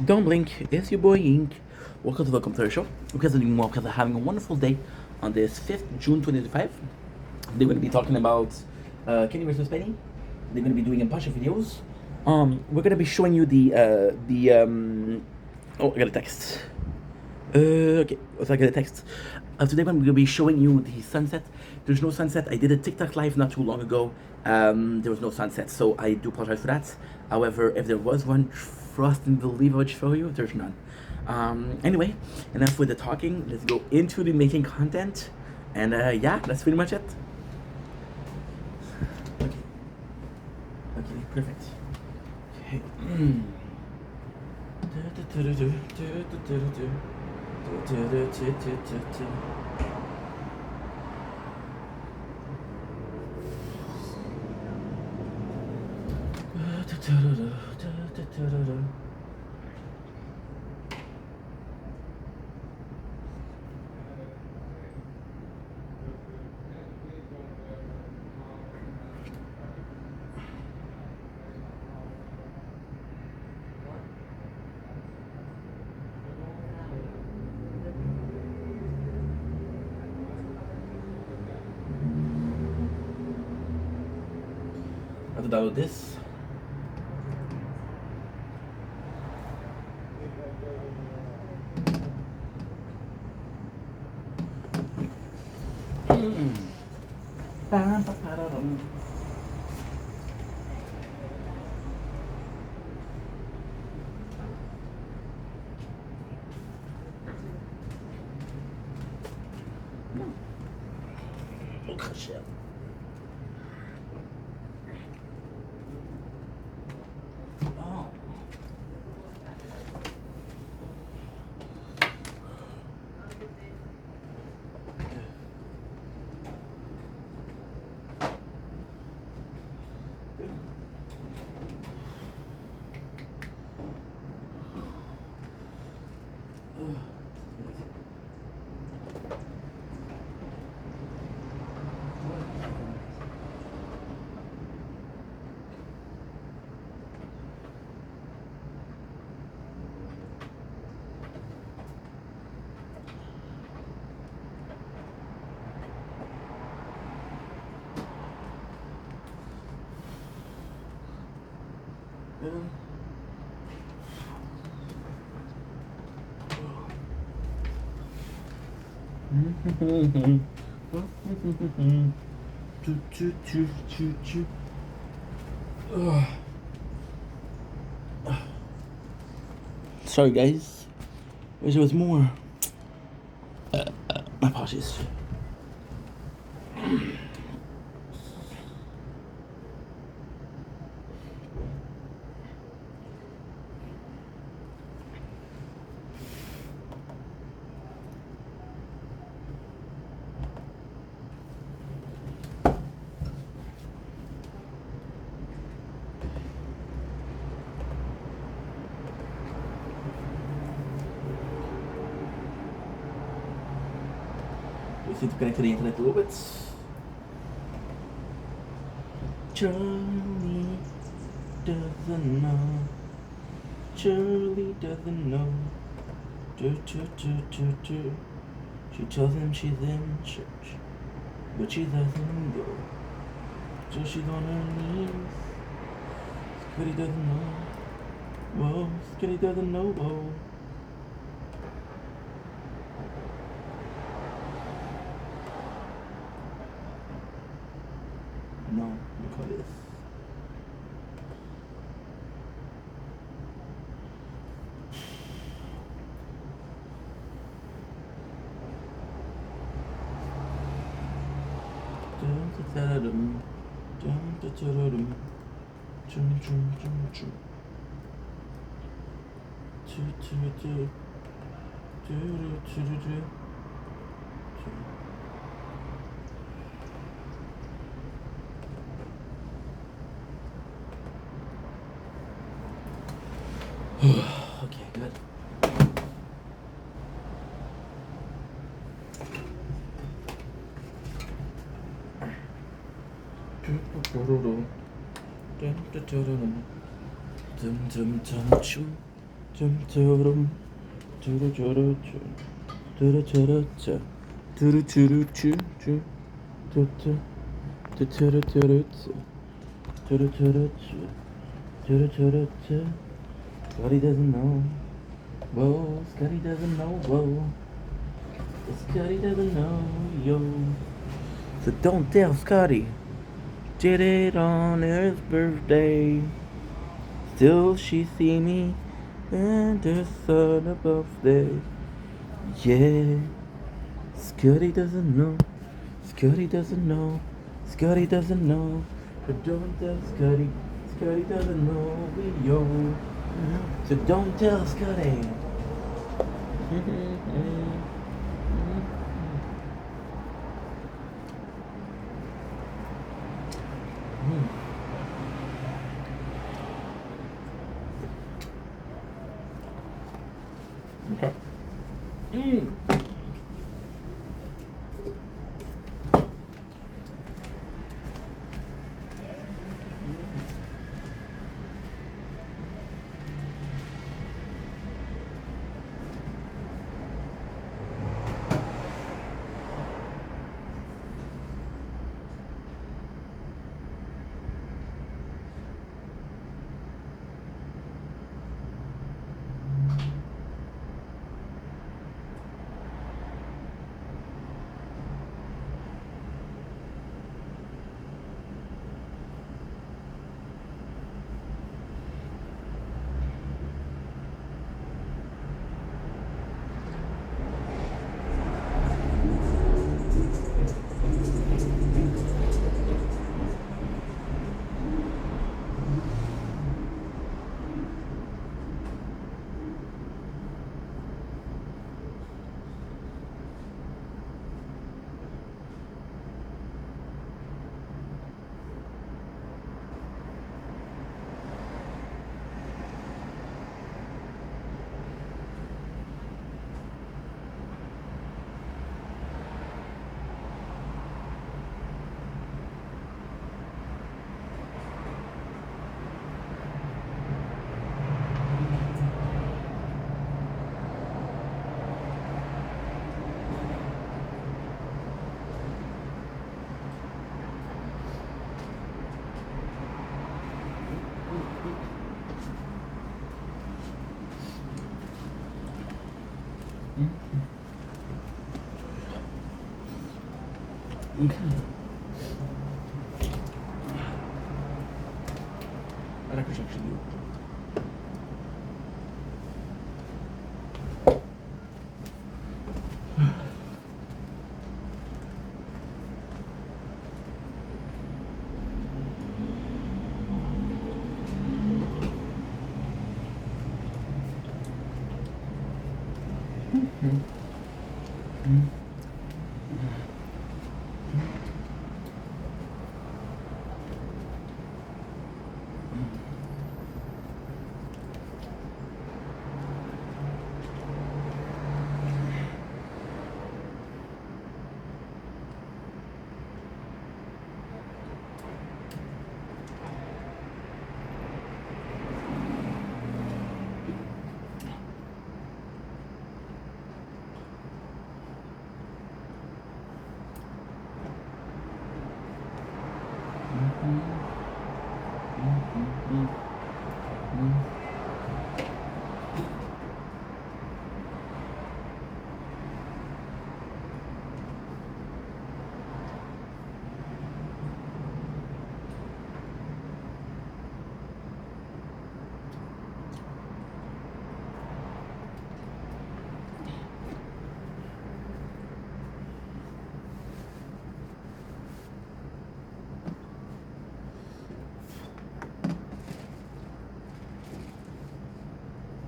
Don't blink, it's your boy Ink. Welcome to the show. Because I'm doing well, because I'm having a wonderful day on this 5th June 2025. They're going to be talking about Kenny versus Penny. They're going to be doing a bunch of videos. We're going to be showing you oh, I got a text. Okay, so I got a text. Today I'm going to be showing you the sunset. There's no sunset. I did a TikTok live not too long ago. There was no sunset, so I do apologize for that. However, if there was one, trust and believe I would show you. There's none. Anyway, enough with the talking. Let's go into the making content. And yeah, that's pretty much it. Okay. Okay, perfect. Okay. I have to download this. Oh, shit. Oh. Sorry, guys. Wish there was more. My apologies. We need to connect to the internet a little bit. Charlie doesn't know. Charlie doesn't know. She tells him she's in church, but she doesn't go. So she's on her knees. Scotty doesn't know. Whoa, Scotty doesn't know. Whoa. No, look at this. Okay, good. Dum dum dum dum dum dum dum dum dum. Scotty doesn't know. Whoa, Scotty doesn't know. Whoa, Scotty doesn't know. Yo. So don't tell Scotty. Did it on his birthday. Still she see me and the sun above there. Yeah. Scotty doesn't know. Scotty doesn't know. Scotty doesn't know. But don't tell Scotty. Scotty doesn't know. We yo. So don't tell Scotty. Okay. Okay. I like to actually do.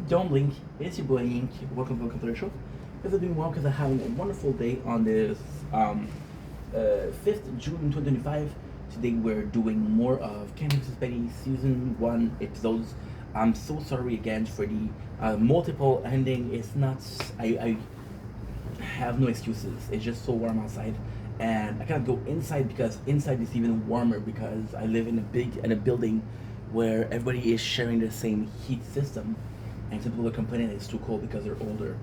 Don't blink. It's your boy Ink. Welcome to the show. Guys are doing well because I'm having a wonderful day on this 5th June 2025. Today we're doing more of Candy Spaghetti Season 1 episodes. I'm so sorry again for the multiple ending. It's not. I have no excuses. It's just so warm outside, and I can't go inside because inside is even warmer because I live in a building where everybody is sharing the same heat system. and some people are complaining it's too cold because they're older.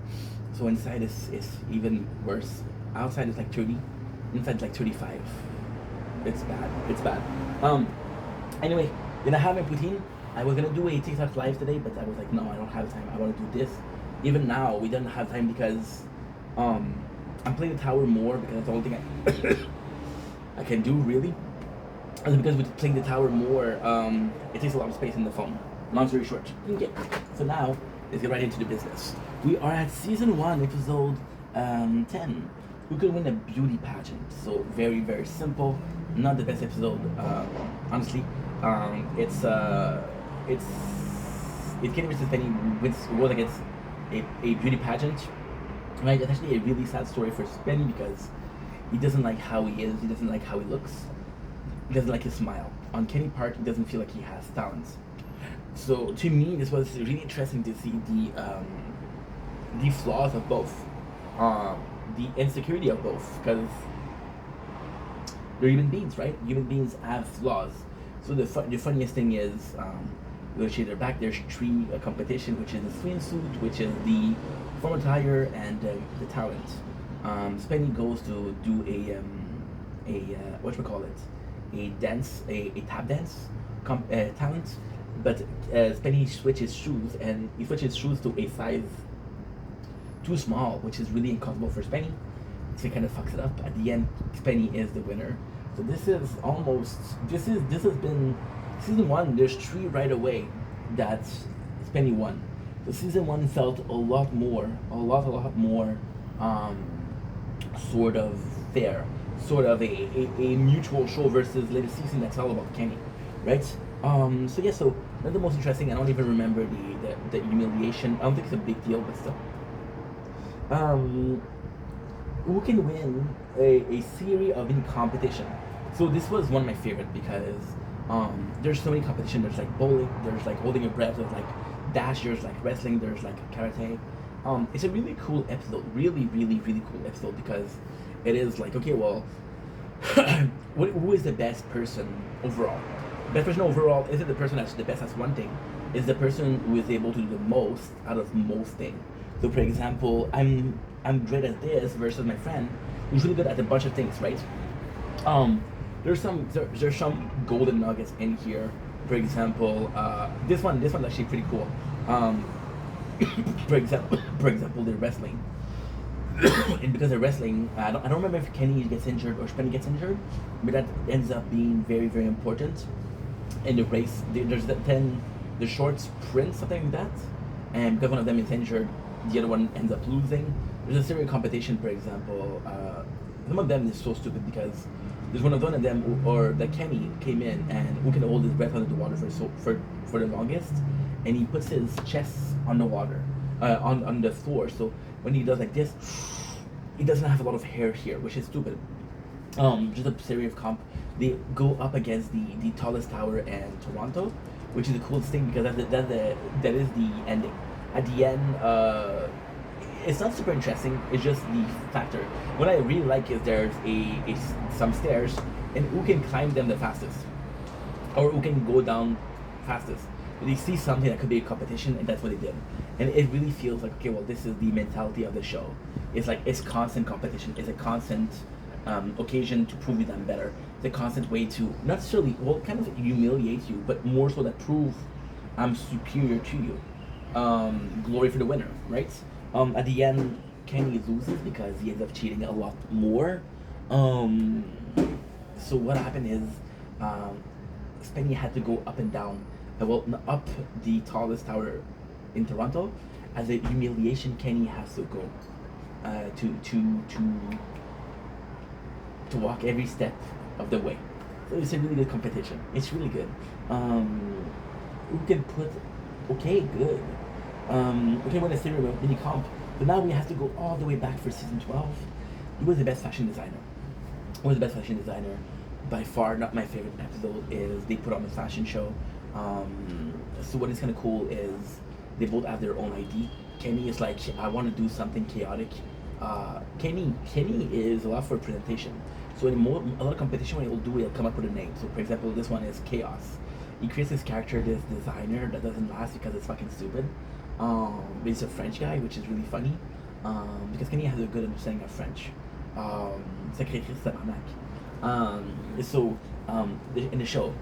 So inside is even worse. Outside is like 30, inside is like 35. It's bad. It's bad. Anyway, gonna have my poutine. I was gonna do a TikTok live today, but I was like, no, I don't have time. I want to do this. Even now, we don't have time because I'm playing the tower more because that's the only thing I can do really. And because with playing the tower more, it takes a lot of space in the phone. Long story short. Okay. So now let's get right into the business. We are at season 1, episode 10. Who could win a beauty pageant? So very very simple. Not the best episode, honestly. It's Kenny versus Penny wins goes against a beauty pageant. Right, it's actually a really sad story for Penny because he doesn't like how he is. He doesn't like how he looks. He doesn't like his smile. On Kenny part, he doesn't feel like he has talents. So to me, this was really interesting to see the flaws of both, the insecurity of both, because they're human beings, right? Human beings have flaws. So the funniest thing is, we'll see their back. There's 3 competition, which is the swimsuit, which is the form attire, and the talent. Spenny goes to do a dance, a tap dance talent, but Spenny switches shoes, and he switches shoes to a size too small, which is really uncomfortable for Spenny. So he kind of fucks it up. At the end, Spenny is the winner. So this has been season 1. There's 3 right away that Spenny won. So season 1 felt a lot more, sort of fair, sort of a mutual show versus later season that's all about Kenny, right? So yeah, so not the most interesting. I don't even remember the humiliation. I don't think it's a big deal, but still. Who can win a series of any competition? So this was one of my favorite because there's so many competition. There's like bowling, there's like holding your breath, there's like dash, there's like wrestling, there's like karate. It's a really cool episode, really cool episode because it is like, okay, well, who is the best person overall? Best person overall isn't the person that's the best at one thing. It's the person who is able to do the most out of most things. So for example, I'm great at this versus my friend who's really good at a bunch of things, right? There's some golden nuggets in here. For example, this one's actually pretty cool. For example, they're wrestling, and because they're wrestling, I don't remember if Kenny gets injured or Spenny gets injured, but that ends up being very important in the race. There's the short sprint, something like that, and because one of them is injured, the other one ends up losing. There's a serious competition, for example. Some of them is so stupid because there's one of them or that Kenny came in and who can hold his breath under the water for the longest, and he puts his chest on the water, on the floor. So when he does like this, he doesn't have a lot of hair here, which is stupid. Just a series of comp. They go up against the tallest tower in Toronto, which is the coolest thing because that is the ending. At the end, it's not super interesting. It's just the factor. What I really like is there's some stairs, and who can climb them the fastest, or who can go down fastest. They see something that could be a competition, and that's what they did. And it really feels like, okay, well, this is the mentality of the show. It's like it's constant competition. It's a constant occasion to prove that I'm better. It's a constant way to not necessarily, well, kind of humiliate you, but more so that prove I'm superior to you. Glory for the winner, right? At the end, Kenny loses because he ends up cheating a lot more. So what happened is, Spenny had to go up and down. Up the tallest tower in Toronto. As a humiliation, Kenny has to go to walk every step of the way. So it's a really good competition. It's really good. Who can put? Okay, good. Okay, when I say about mini comp, but now we have to go all the way back for season 12. Who was the best fashion designer? Who was the best fashion designer? By far, not my favorite episode is they put on the fashion show. So what is kind of cool is they both have their own ID. Kenny is like, I want to do something chaotic. Kenny is a lot for presentation. So in a lot of competition, what he'll do, he'll come up with a name. So for example, this one is Chaos. He creates this character, this designer that doesn't last because it's fucking stupid. He's a French guy, which is really funny, because Kenny has a good understanding of French. Sacré Christ tabarnak. In the show,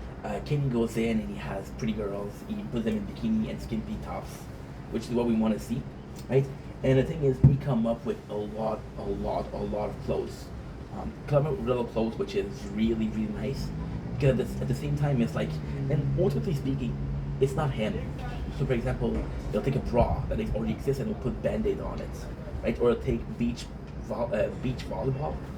Kenny goes in and he has pretty girls. He puts them in bikini and skimpy tops, which is what we want to see, right? And the thing is, we come up with a lot of clothes. Come up with little clothes, which is really nice. Because at the same time, it's like, and ultimately speaking, it's not him. So, for example, they'll take a bra that already exists and they'll put Band-Aid on it, right? Or they'll take beach volleyball